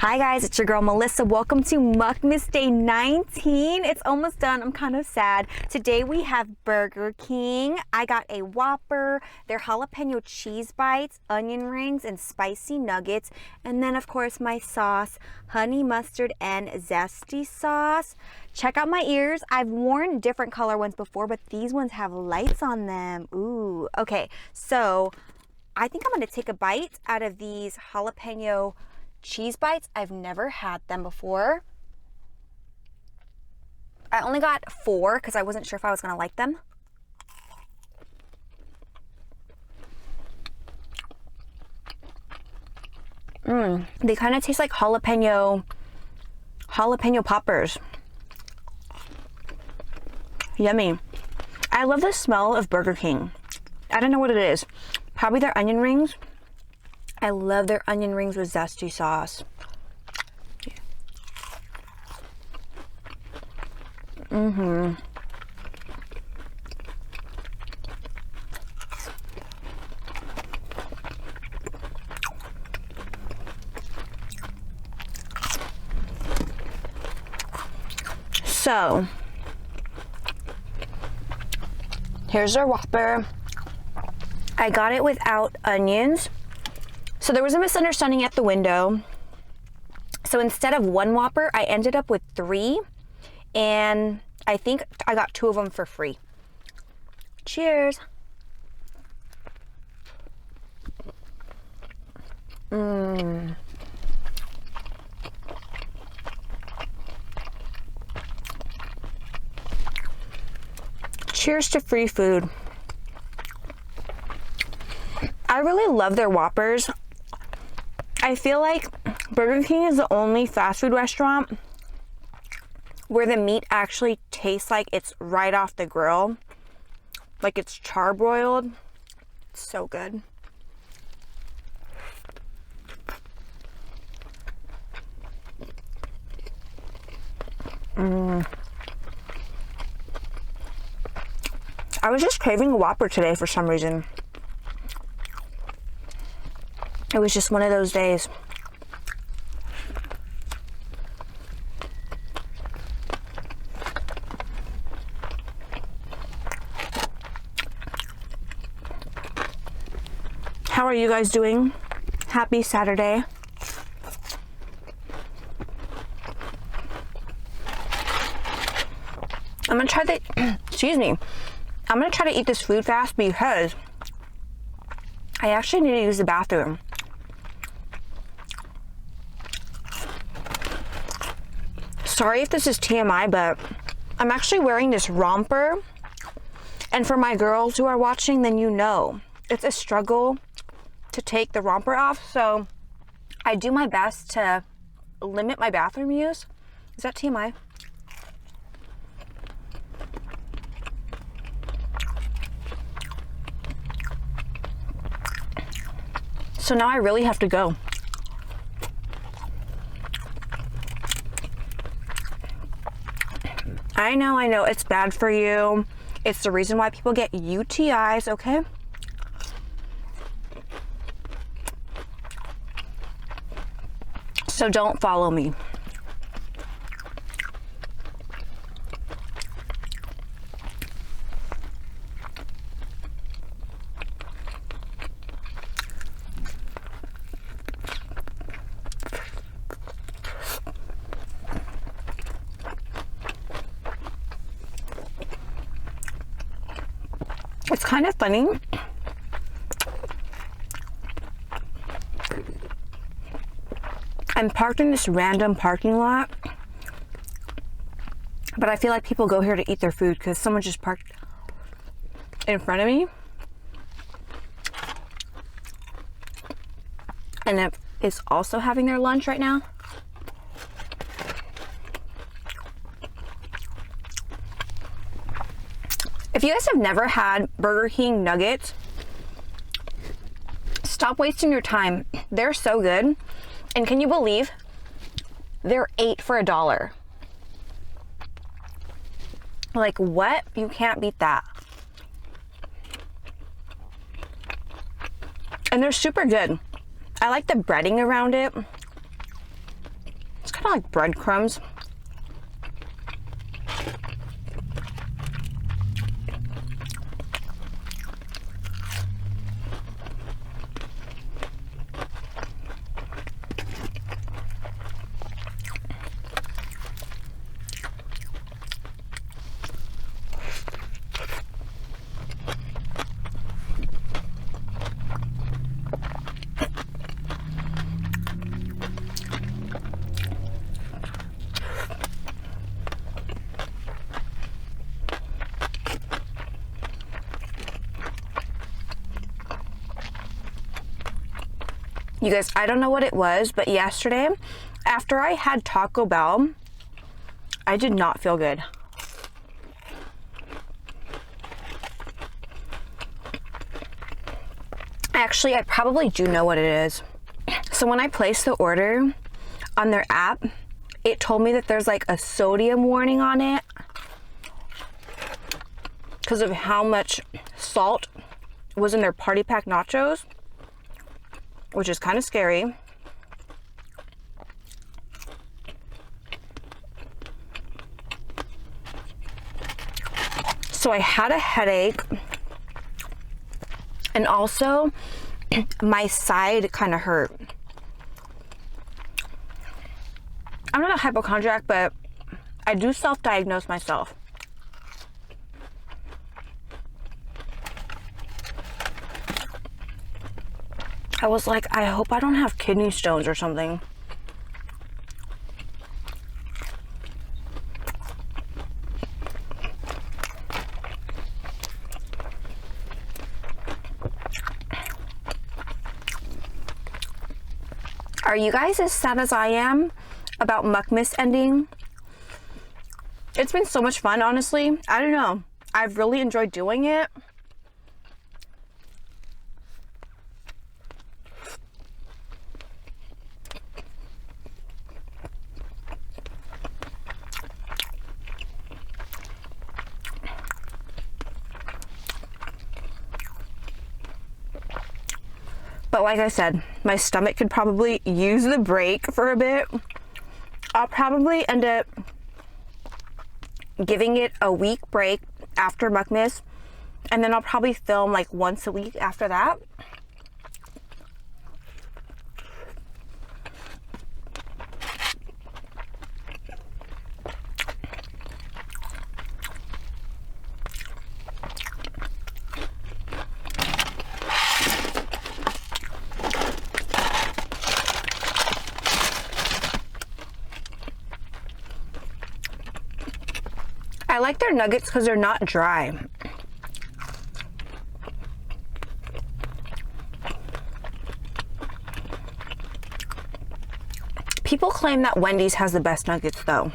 Hi guys, it's your girl Melissa. Welcome to Mukmas Day 19. It's almost done. I'm kind of sad. Today we have Burger King. I got a Whopper, their jalapeno cheese bites, onion rings, and spicy nuggets. And then of course my sauce, honey mustard and zesty sauce. Check out my ears. I've worn different color ones before, but these ones have lights on them. Ooh, okay. So I think I'm gonna take a bite out of these jalapeno cheese bites. I've never had them before. I only got 4 because I wasn't sure if I was gonna like them. They kind of taste like jalapeno poppers. Yummy. I love the smell of Burger King. I don't know what it is. Probably their onion rings. I love their onion rings with zesty sauce. So, here's our Whopper. I got it without onions. So there was a misunderstanding at the window. So instead of 1 Whopper, I ended up with 3. And I think I got 2 of them for free. Cheers. Cheers to free food. I really love their Whoppers. I feel like Burger King is the only fast food restaurant where the meat actually tastes like it's right off the grill. Like it's charbroiled. It's so good. I was just craving a Whopper today for some reason. It was just one of those days. How are you guys doing? Happy Saturday. I'm gonna try to, excuse me. I'm gonna try to eat this food fast because I actually need to use the bathroom. Sorry if this is TMI, but I'm actually wearing this romper. And for my girls who are watching, then you know, it's a struggle to take the romper off. So I do my best to limit my bathroom use. Is that TMI? So now I really have to go. I know, it's bad for you. It's the reason why people get UTIs, okay? So don't follow me. It's kind of funny. I'm parked in this random parking lot, but I feel like people go here to eat their food because someone just parked in front of me. And it is also having their lunch right now. If you guys have never had Burger King nuggets, stop wasting your time. They're so good. And can you believe they're 8 for $1? Like what? You can't beat that. And they're super good. I like the breading around it. kind of like breadcrumbs. You guys, I don't know what it was, but yesterday, after I had Taco Bell, I did not feel good. Actually, I probably do know what it is. So when I placed the order on their app, it told me that there's like a sodium warning on it because of how much salt was in their party pack nachos, which is kind of scary. So I had a headache, and also my side kind of hurt. I'm not a hypochondriac, but I do self-diagnose myself. I was like, I hope I don't have kidney stones or something. Are you guys as sad as I am about Mukmas ending? It's been so much fun, honestly. I don't know. I've really enjoyed doing it. But like I said, my stomach could probably use the break for a bit. I'll probably end up giving it a week break after Mukmas, and then I'll probably film like once a week after that. I like their nuggets because they're not dry. People claim that Wendy's has the best nuggets though.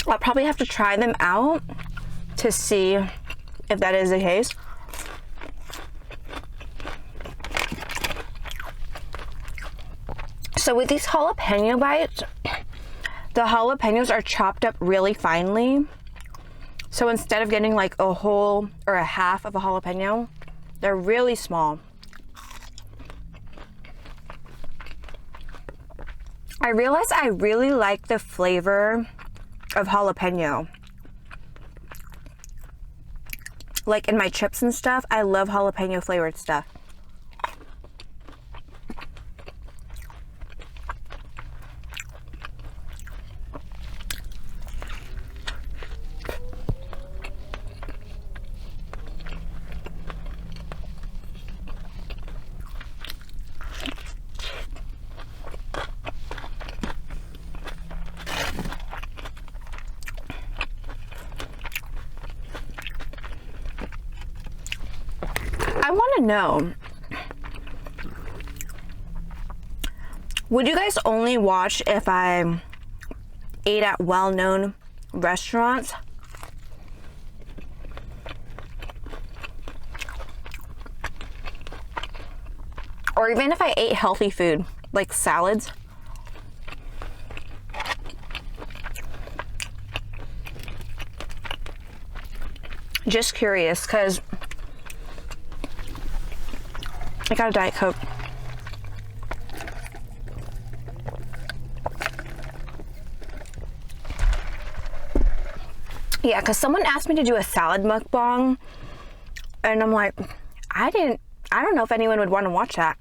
I'll probably have to try them out to see if that is the case. So with these jalapeno bites, the jalapenos are chopped up really finely. So instead of getting like a whole or a half of a jalapeno, they're really small. I realize I really like the flavor of jalapeno. Like in my chips and stuff, I love jalapeno flavored stuff. I want to know, would you guys only watch if I ate at well-known restaurants? Or even if I ate healthy food, like salads? Just curious, because I got a Diet Coke. Yeah, because someone asked me to do a salad mukbang, and I'm like, I don't know if anyone would want to watch that.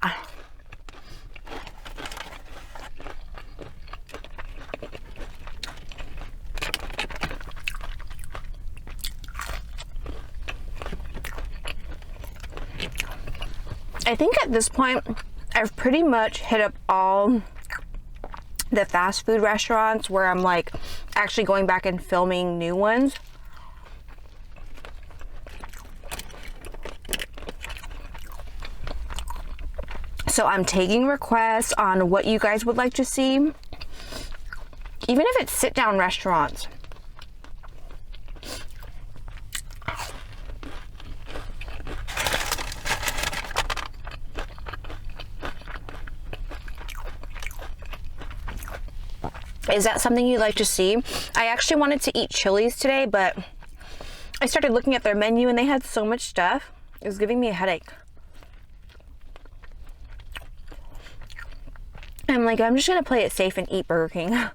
I think at this point, I've pretty much hit up all the fast food restaurants where I'm like actually going back and filming new ones. So I'm taking requests on what you guys would like to see, even if it's sit-down restaurants. Is that something you'd like to see? I actually wanted to eat Chili's today, but I started looking at their menu and they had so much stuff. It was giving me a headache. I'm like, I'm just gonna play it safe and eat Burger King.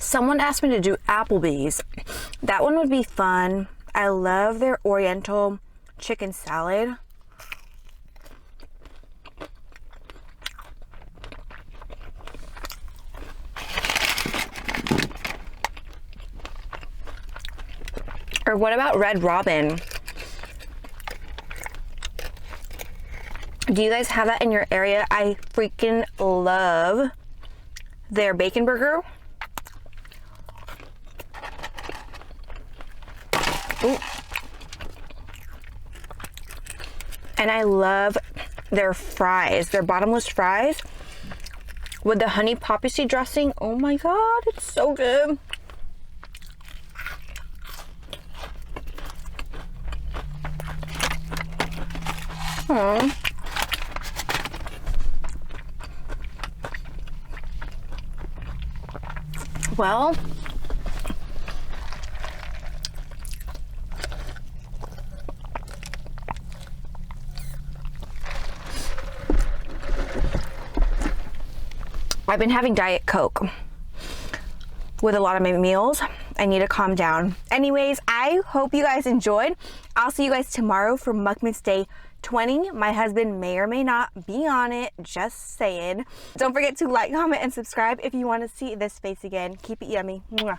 Someone asked me to do Applebee's. That one would be fun. I love their Oriental chicken salad. Or what about Red Robin? Do you guys have that in your area? I freaking love their bacon burger. Ooh. And I love their fries, their bottomless fries with the honey poppy seed dressing. Oh my god, it's so good. Aww. Well, I've been having Diet Coke with a lot of my meals. I need to calm down. Anyways, I hope you guys enjoyed. I'll see you guys tomorrow for Mukmas Day 20. My husband may or may not be on it, just saying. Don't forget to like, comment, and subscribe if you want to see this face again. Keep it yummy. Mwah.